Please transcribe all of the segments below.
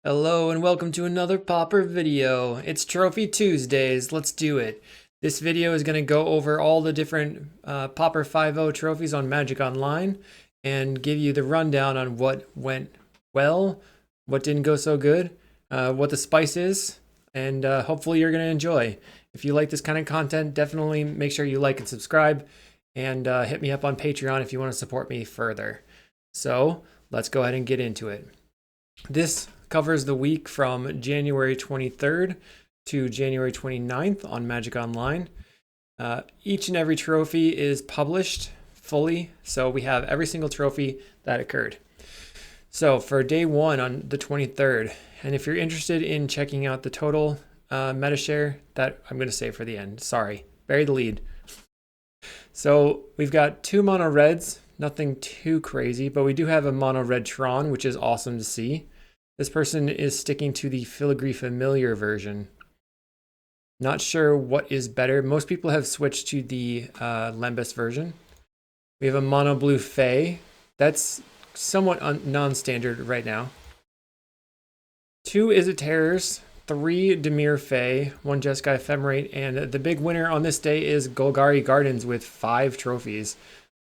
Hello and welcome to another Pauper video. It's Trophy Tuesdays, let's do it. This video is going to go over all the different Pauper 5.0 trophies on Magic Online and give you the rundown on what went well, what didn't go so good, what the spice is, and hopefully you're going to enjoy. If you like this kind of content, definitely make sure you like and subscribe, and hit me up on Patreon if you want to support me further. So let's go ahead and get into it. This covers the week from January 23rd to January 29th on Magic Online. Each and every trophy is published fully, so we have every single trophy that occurred. So for day one on the 23rd, and if you're interested in checking out the total meta share, that I'm going to save for the end. Sorry, bury the lead. So we've got two mono reds, nothing too crazy, but we do have a mono red Tron, which is awesome to see. This person is sticking to the Filigree Familiar version. Not sure what is better. Most people have switched to the Lembas version. We have a mono blue Fae. That's somewhat non-standard right now. Two Izzet Terrors, three Dimir Fae, one Jeskai Ephemerate, and the big winner on this day is Golgari Gardens with 5 trophies.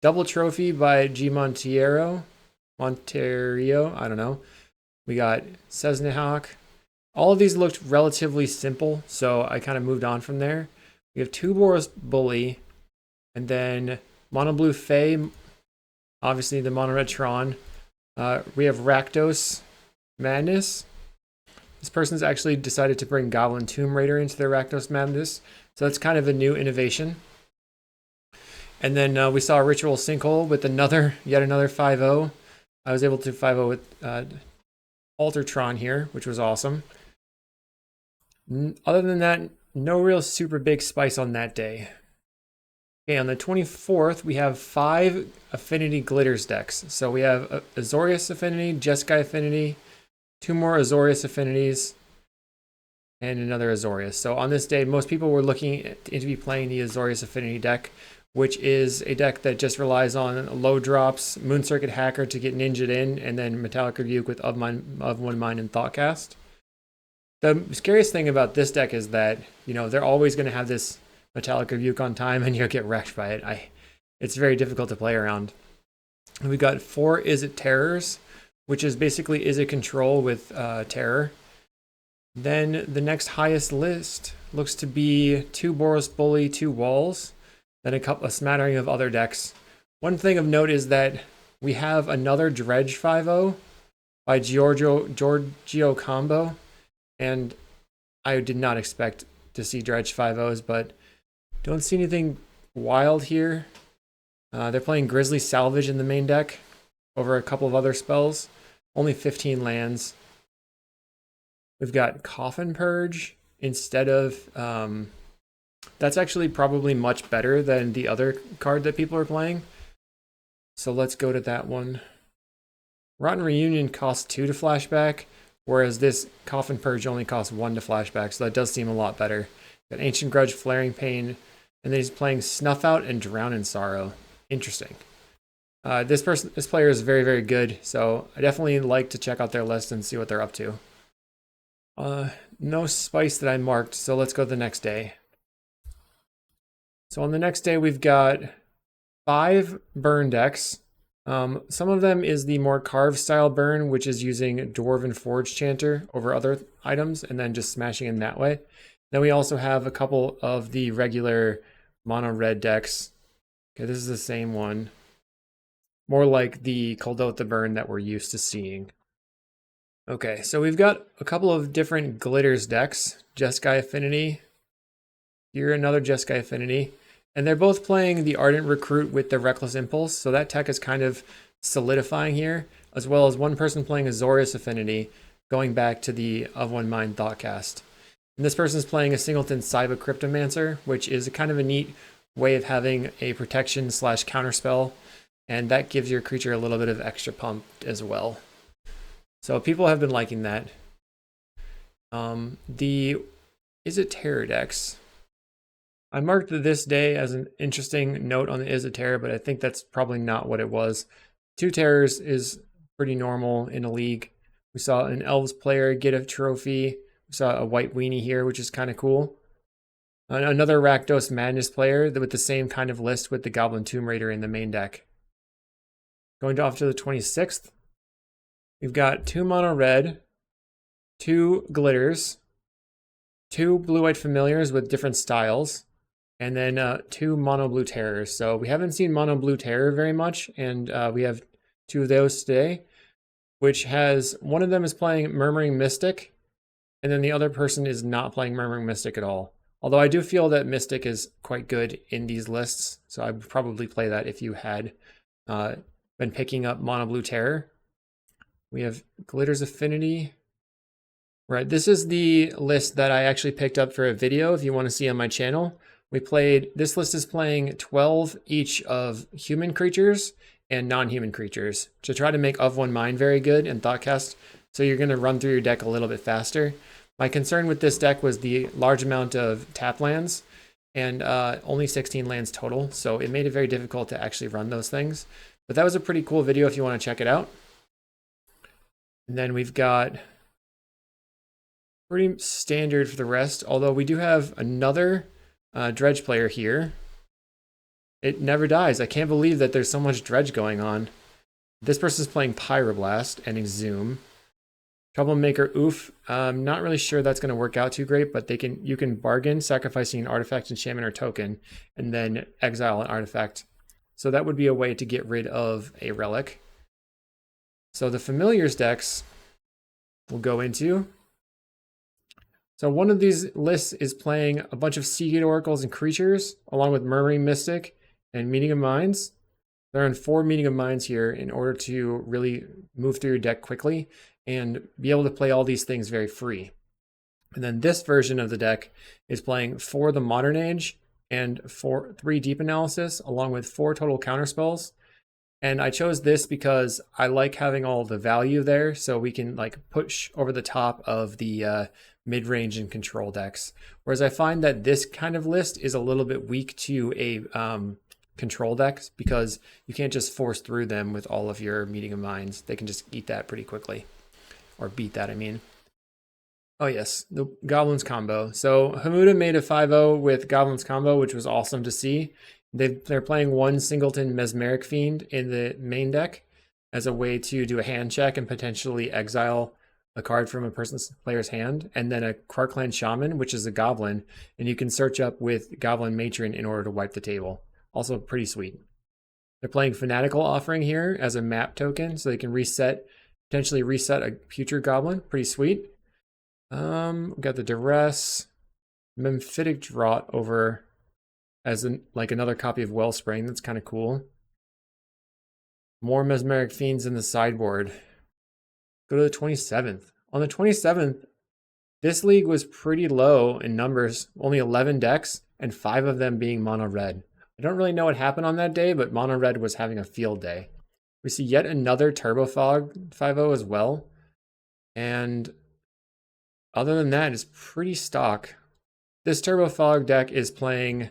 Double trophy by G. Monterio, I don't know. We got Sesnihawk. All of these looked relatively simple, so I kind of moved on from there. We have two Boros Bully, and then Mono Blue Fae, obviously the Mono Red Tron. We have Rakdos Madness. This person's actually decided to bring Goblin Tomb Raider into their Rakdos Madness, so that's kind of a new innovation. And then we saw Ritual Sinkhole with yet another 5.0. I was able to 5.0 with Altertron here, which was awesome. Other than that, no real super big spice on that day. Okay, on the 24th, we have 5 Affinity Glitters decks. So we have Azorius Affinity, Jeskai Affinity, 2 more Azorius Affinities, and another Azorius. So on this day, most people were looking to be playing the Azorius Affinity deck, which is a deck that just relies on low drops, Moon Circuit Hacker to get ninja'd in, and then Metallic Rebuke with of One Mind and Thoughtcast. The scariest thing about this deck is that, they're always going to have this Metallic Rebuke on time and you'll get wrecked by it. It's very difficult to play around. And we've got 4 Izzet Terrors, which is basically Izzet Control with Terror. Then the next highest list looks to be 2 Boros Bully, 2 Walls, then a smattering of other decks. One thing of note is that we have another Dredge 5.0 by Giorgio Combo, and I did not expect to see Dredge 5.0s, but don't see anything wild here. They're playing Grizzly Salvage in the main deck over a couple of other spells. Only 15 lands. We've got Coffin Purge instead of... that's actually probably much better than the other card that people are playing. So let's go to that one. Rotten Reunion costs 2 to flashback, whereas this Coffin Purge only costs 1 to flashback, so that does seem a lot better. Got Ancient Grudge, Flaring Pain, and then he's playing Snuff Out and Drown in Sorrow. Interesting. This player is very, very good, so I definitely like to check out their list and see what they're up to. No spice that I marked, so let's go to the next day. So on the next day, we've got 5 burn decks. Some of them is the more carved style burn, which is using Dwarven Forge Chanter over other items and then just smashing in that way. Then we also have a couple of the regular mono red decks. Okay, this is the same one. More like the Kuldotha burn that we're used to seeing. Okay, so we've got a couple of different glitters decks. Jeskai Affinity. Here, another Jeskai Affinity. And they're both playing the Ardent Recruit with the Reckless Impulse, so that tech is kind of solidifying here, as well as one person playing Azorius Affinity, going back to the Of One Mind Thoughtcast. And this person's playing a singleton Cyber Cryptomancer, which is a kind of a neat way of having a protection / counterspell, and that gives your creature a little bit of extra pump as well. So people have been liking that. The Izzet Terror decks. I marked this day as an interesting note on the Izzet Terror, but I think that's probably not what it was. 2 Terrors is pretty normal in a league. We saw an Elves player get a trophy. We saw a white weenie here, which is kind of cool. Another Rakdos Madness player with the same kind of list with the Goblin Tomb Raider in the main deck. Going off to the 26th, we've got 2 mono red, 2 glitters, 2 blue-white familiars with different styles, and then 2 mono blue terrors. So we haven't seen mono blue terror very much, and we have 2 of those today, which has, one of them is playing Murmuring Mystic, and then the other person is not playing Murmuring Mystic at all. Although I do feel that Mystic is quite good in these lists, so I would probably play that if you had been picking up mono blue terror. We have Glitter's Affinity. Right, this is the list that I actually picked up for a video if you want to see on my channel. This list is playing 12 each of human creatures and non-human creatures to try to make Of One Mind very good and Thoughtcast, so you're going to run through your deck a little bit faster. My concern with this deck was the large amount of tap lands and only 16 lands total, so it made it very difficult to actually run those things. But that was a pretty cool video if you want to check it out. And then we've got pretty standard for the rest, although we do have another dredge player here. It never dies. I can't believe that there's so much dredge going on. This person's playing Pyroblast and Exhume. Troublemaker, oof. I'm not really sure that's going to work out too great, but you can bargain sacrificing an artifact, enchantment, or token, and then exile an artifact. So that would be a way to get rid of a relic. So the Familiars decks we'll go into. So one of these lists is playing a bunch of Seagate Oracles and creatures, along with Murmuring Mystic and Meeting of Minds. There are 4 Meeting of Minds here in order to really move through your deck quickly and be able to play all these things very free. And then this version of the deck is playing 4 the Modern Age and 3 Deep Analysis, along with 4 total counterspells. And I chose this because I like having all the value there, so we can like push over the top of the mid-range and control decks. Whereas I find that this kind of list is a little bit weak to a control decks because you can't just force through them with all of your Meeting of Minds. They can just eat that pretty quickly, or beat that, I mean. Oh yes, the Goblins combo. So Hamuda made a 5-0 with Goblins combo, which was awesome to see. They're playing 1 Singleton Mesmeric Fiend in the main deck as a way to do a hand check and potentially exile a card from a player's hand, and then a Quarkland Shaman, which is a goblin, and you can search up with Goblin Matron in order to wipe the table. Also pretty sweet. They're playing Fanatical Offering here as a map token, so they can potentially reset a future goblin. Pretty sweet. We got the Duress, Memphitic Draught over as another copy of Wellspring. That's kind of cool. More Mesmeric Fiends in the sideboard. Go to the 27th. On the 27th, this league was pretty low in numbers, only 11 decks, and 5 of them being mono red. I don't really know what happened on that day, but mono red was having a field day. We see yet another Turbo Fog 5-0 as well. And other than that, it's pretty stock. This Turbo Fog deck is playing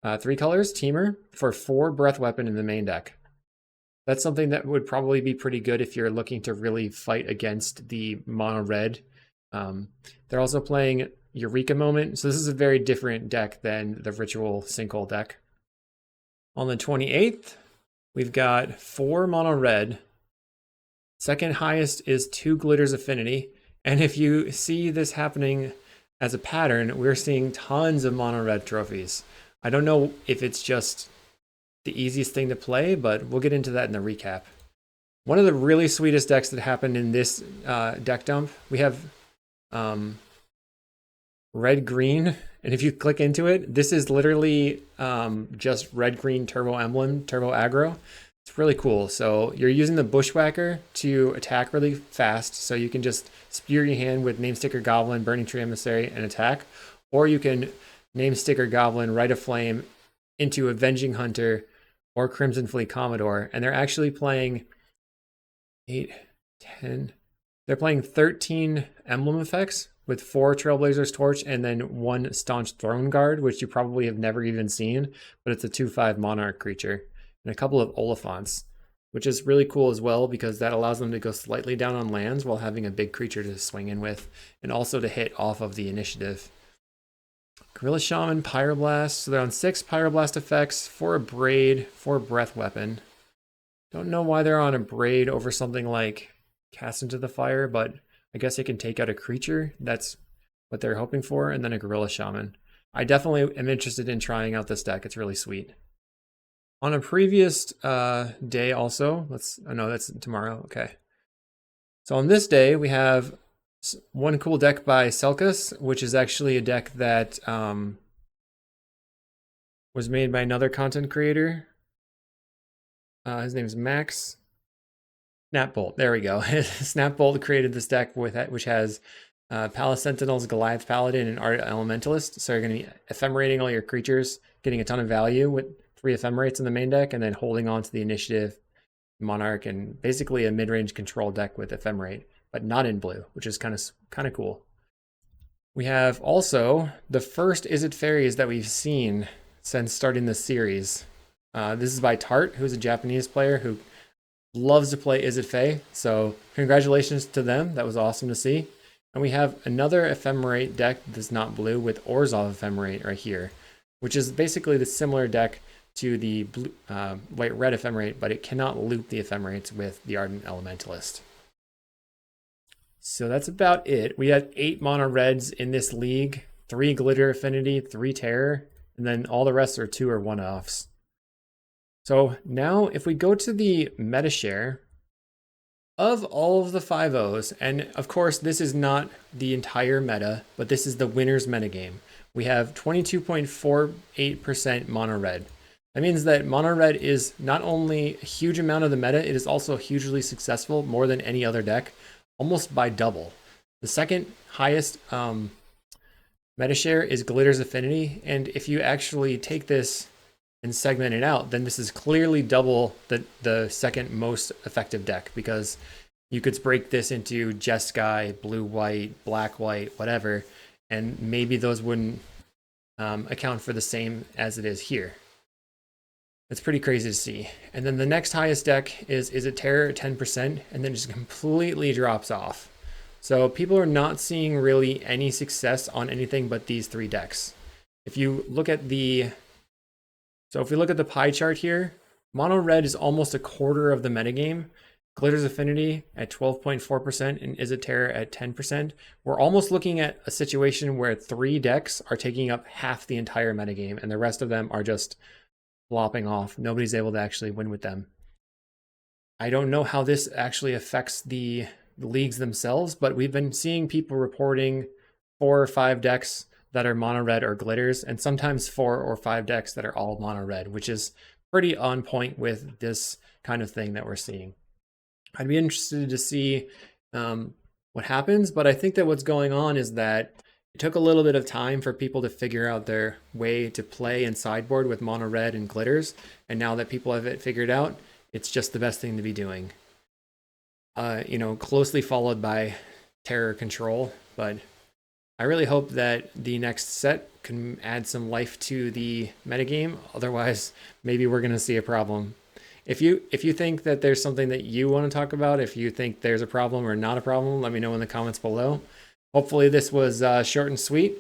3 colors, Teamer, for 4 Breath Weapon in the main deck. That's something that would probably be pretty good if you're looking to really fight against the mono red. They're also playing Eureka Moment, so this is a very different deck than the Ritual Sinkhole deck. On the 28th, we've got 4 mono red. Second highest is 2 Glitter's Affinity. And if you see this happening as a pattern, we're seeing tons of mono red trophies. I don't know if it's just the easiest thing to play, but we'll get into that in the recap. One of the really sweetest decks that happened in this deck dump, we have red-green, and if you click into it, this is literally just red-green Turbo Emblem, Turbo Aggro. It's really cool. So you're using the Bushwhacker to attack really fast, so you can just spear your hand with Namesticker Goblin, Burning Tree Emissary, and attack, or you can Namesticker Goblin, Rite of Flame into Avenging Hunter or Crimson Fleet Commodore, and they're actually playing 8, 10. They're playing 13 emblem effects with 4 Trailblazer's Torch and then 1 Staunch Throne Guard, which you probably have never even seen, but it's a 2/5 Monarch creature, and a couple of Oliphants. which is really cool as well because that allows them to go slightly down on lands while having a big creature to swing in with, and also to hit off of the initiative. Gorilla Shaman, Pyroblast. So they're on 6 Pyroblast effects, 4 Braid, 4 Breath Weapon. Don't know why they're on a Braid over something like Cast into the Fire, but I guess it can take out a creature. That's what they're hoping for, and then a Gorilla Shaman. I definitely am interested in trying out this deck. It's really sweet. On a previous day also, oh no, that's tomorrow, okay. So on this day, we have one cool deck by Selkas, which is actually a deck that was made by another content creator. His name is Max. Snapbolt, there we go. Snapbolt created this deck which has Palace Sentinels, Goliath Paladin, and Ardent Elementalist. So you're going to be ephemerating all your creatures, getting a ton of value with 3 ephemerates in the main deck, and then holding on to the initiative, Monarch, and basically a mid-range control deck with ephemerate, but not in blue, which is kind of cool. We have also the first Izzet Fairies that we've seen since starting this series. This is by Tart, who's a Japanese player who loves to play Izzet Fae. So congratulations to them. That was awesome to see. And we have another ephemerate deck that's not blue with Orzhov Ephemerate right here, which is basically the similar deck to the blue, white-red ephemerate, but it cannot loop the ephemerates with the Ardent Elementalist. So that's about it. We had 8 mono reds in this league, 3 glitter affinity, 3 terror, and then all the rest are 2 or 1-offs. So now if we go to the meta share of all of the 5-0s, and of course this is not the entire meta, but this is the winner's metagame. We have 22.48% mono red. That means that mono red is not only a huge amount of the meta, it is also hugely successful, more than any other deck, almost by double. The second highest meta share is Glitter's Affinity, and if you actually take this and segment it out, then this is clearly double the second most effective deck, because you could break this into Jeskai, blue-white, black-white, whatever, and maybe those wouldn't account for the same as it is here. It's pretty crazy to see. And then the next highest deck is Izzet Terror at 10%, and then just completely drops off. So people are not seeing really any success on anything but these 3 decks. If you look at the pie chart here, mono red is almost a quarter of the metagame. Glitter's Affinity at 12.4% and Izzet Terror at 10%. We're almost looking at a situation where 3 decks are taking up half the entire metagame, and the rest of them are just flopping off. Nobody's able to actually win with them. I don't know how this actually affects the leagues themselves, but we've been seeing people reporting 4 or 5 decks that are mono red or glitters, and sometimes 4 or 5 decks that are all mono red, which is pretty on point with this kind of thing that we're seeing. I'd be interested to see what happens, but I think that what's going on is that it took a little bit of time for people to figure out their way to play in sideboard with mono red and glitters, and now that people have it figured out, it's just the best thing to be doing. Closely followed by terror control, but I really hope that the next set can add some life to the metagame. Otherwise, maybe we're going to see a problem. If you think that there's something that you want to talk about, if you think there's a problem or not a problem, let me know in the comments below. Hopefully this was short and sweet,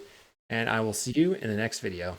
and I will see you in the next video.